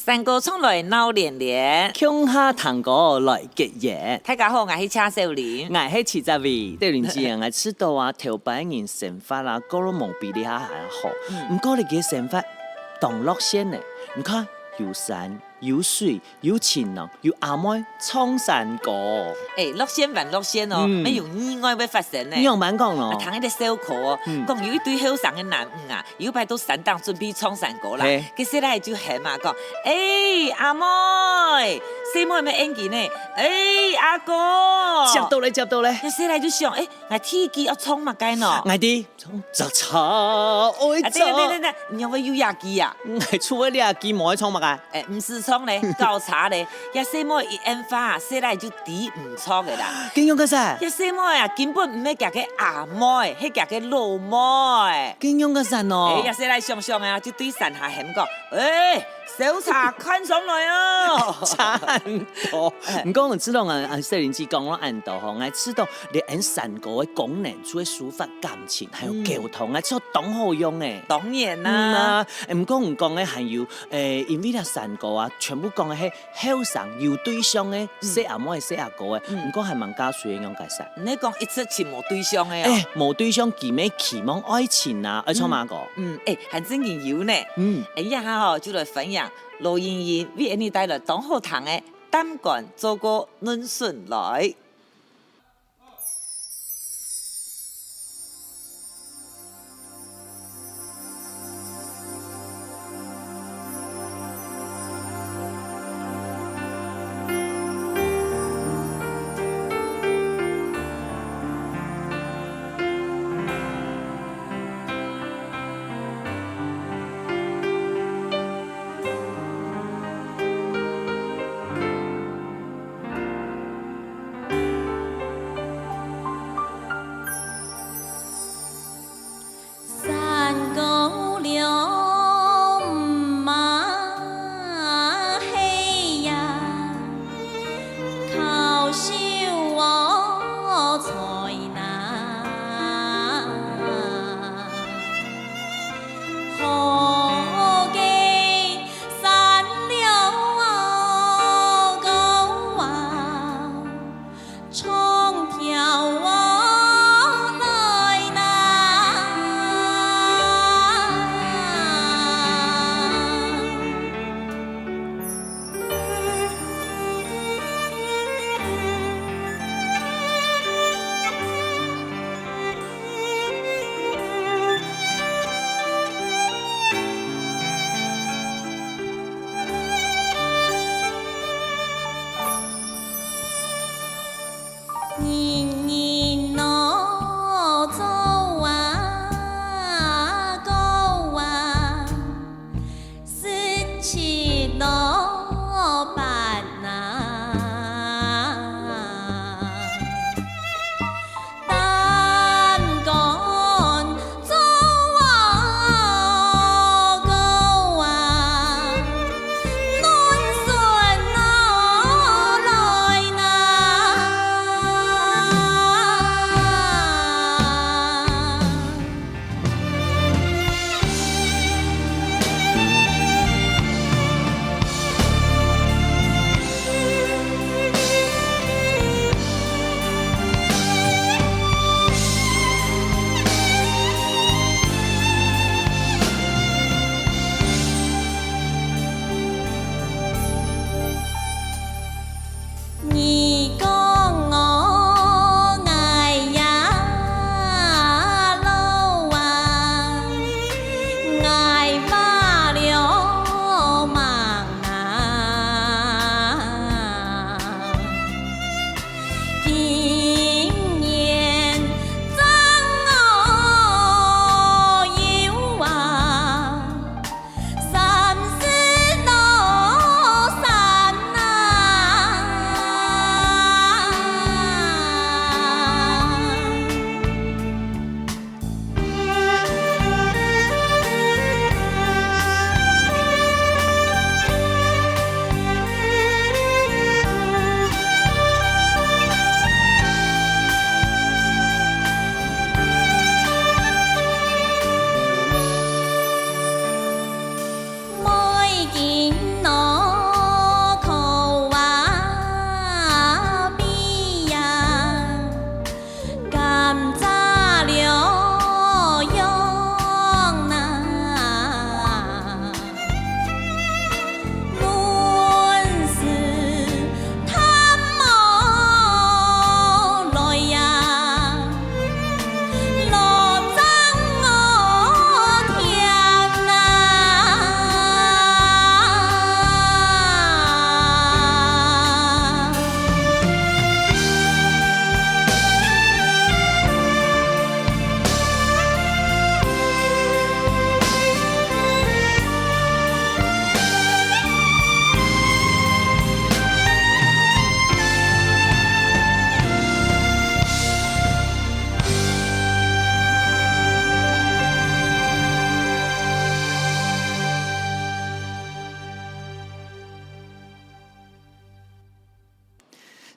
山歌冲来闹连连，乡下糖果来结缘。大家好，我是车少年。我是七十位，对邻居我知道啊，头擺人生活啊，過得冇比你還好。唔過你嘅生活同樂先呢？你看有山有水有晴朗有阿妹唱山歌。樂仙還樂仙哦，沒有意外會發生呢。你用慢講咯。聽迄個小可哦，講有一對後生嘅男啊，有排到山當準備唱山歌啦。佢細來就喊嘛講，阿妹，細妹咪演技呢？阿哥，接到咧。佢細來就想，我天機要唱乜雞喏？我啲唱唱愛唱。等，你有冇有牙機啊？我除咗牙機冇愛唱乜㗎？唔是唱咧，搞茶咧，一細妹一演花，細來就啲唔唱嘅啦。點樣嘅啥？一細妹啊，根本唔係夾嘅阿妹，係夾嘅老妹。點樣嘅啥喏？一細來想想啊，就對山下喊講，小茶看上來啊！差很多，唔講我知道啊，細年紀講咗很多吼，我知道你按山歌嘅功能，除咗抒發感情，還有溝通啊，只當好用誒。當然啦，唔講嘅還有因為咧山歌啊，全部講嘅係後生有對象嘅，識阿妹識阿哥嘅，唔講係問家屬嘅樣介紹。你講一出前冇對象嘅哦？冇對象，期咩期望愛情啊，愛唱乜歌？還真係有呢。一下吼就來分享。羅盈盈為你帶來當好聽的《膽管做個嫩筍來》。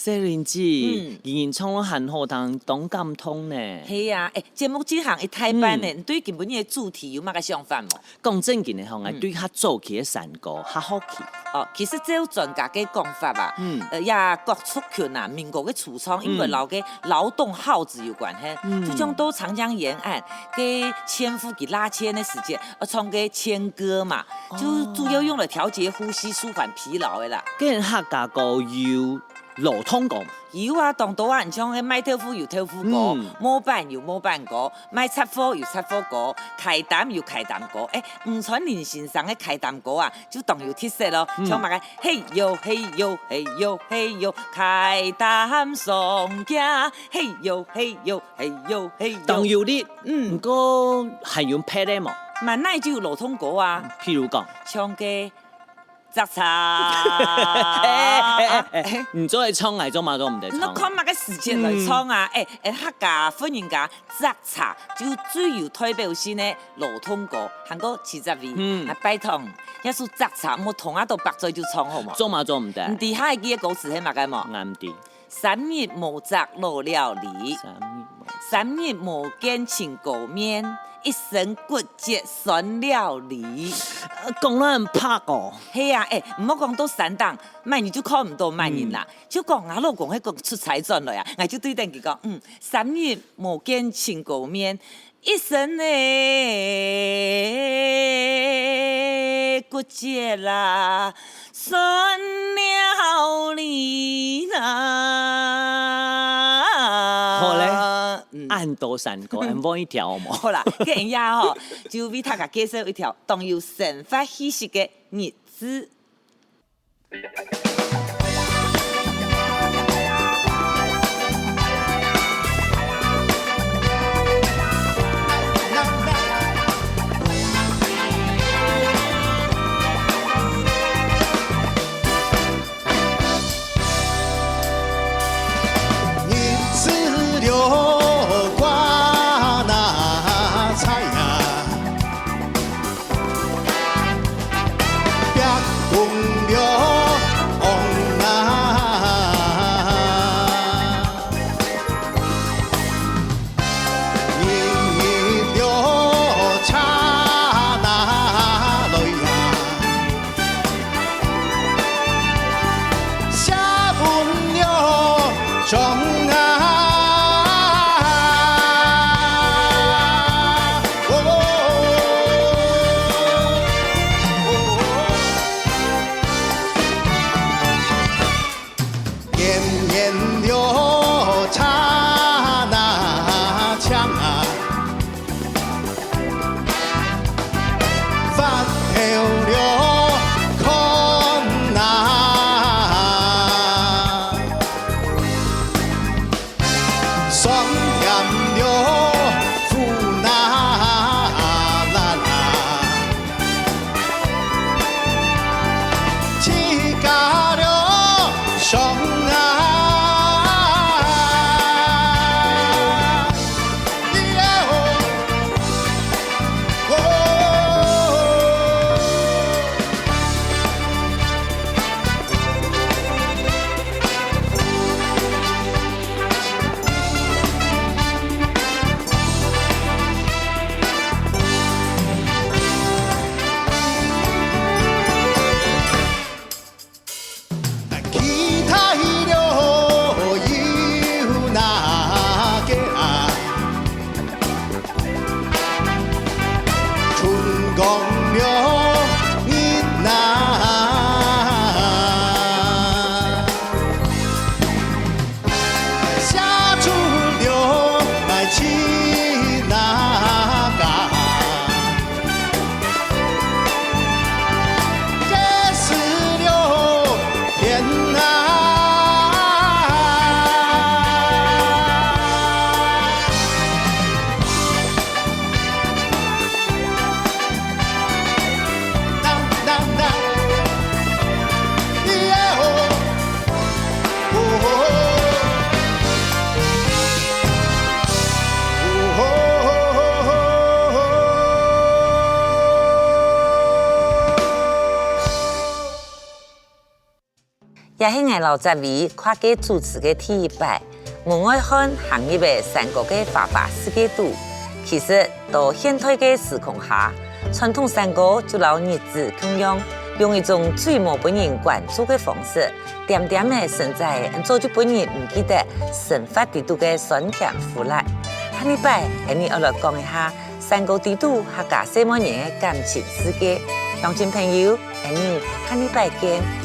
小玲姐，人唱了很好听，懂感通呢。系啊，节目这项一台版呢，对今本日的主题有乜个想法无？讲正经的吼，我对较早期的山歌较好奇。哦，其实这有专家嘅讲法啊，也郭楚群啊，民国嘅初创，因为老嘅劳动号子有关系，就像到长江沿岸嘅纤夫给拉纤的时间，唱嘅纤歌嘛，就主要用来调节呼吸、舒缓疲劳的啦。跟客家歌有老通歌。有啊，当多啊，你像迄卖豆腐有豆腐歌，摸板有摸板歌，卖插货有插货歌，开单有开单歌。吴传林先生的开单歌啊，就当有特色咯。像嘛个嘿哟嘿哟嘿哟嘿哟，开单上架，嘿哟嘿哟嘿哟嘿哟。当有哩，不过还用配的嘛？嘛，那就有老通歌啊。譬如讲，唱嘅。杂茶，唔做嚟唱嚟做嘛都唔得唱。你看乜嘅時間來唱啊？客家歡迎家雜茶就最有代表性嘅老通歌，韓國40位，拜託，一首雜茶冇同啊到白嘴就唱好嘛？做嘛做唔得？唔知下嘅歌詞係乜嘅嘛？啱啲。3日無摘落了梨，3日無見青狗面。一身骨節酸了梨，講得很拍哦。係啊，唔好講到山檔，萬人就看唔到萬人啦。就講我老公喺個出彩轉來啊，我就對等佢講，3日無見青狗面，一身嘅骨節啦，酸了梨啦。好咧。按多山歌，按播一條嘛。好啦，嘅人呀吼，就為大家介紹一條當有神發氣息嘅日子。也是我老在为跨界主持的第一摆，门外看行业的三国的花花世界图。其实，到现代的时空下，传统三国就老日子供养，用一种最冇本人关注的方式，点点的存在，做就本人唔记得神法地图的酸甜苦辣。下礼拜，你我来讲一下三国地图客家什么人的感情世界。乡亲朋友，你下礼拜见。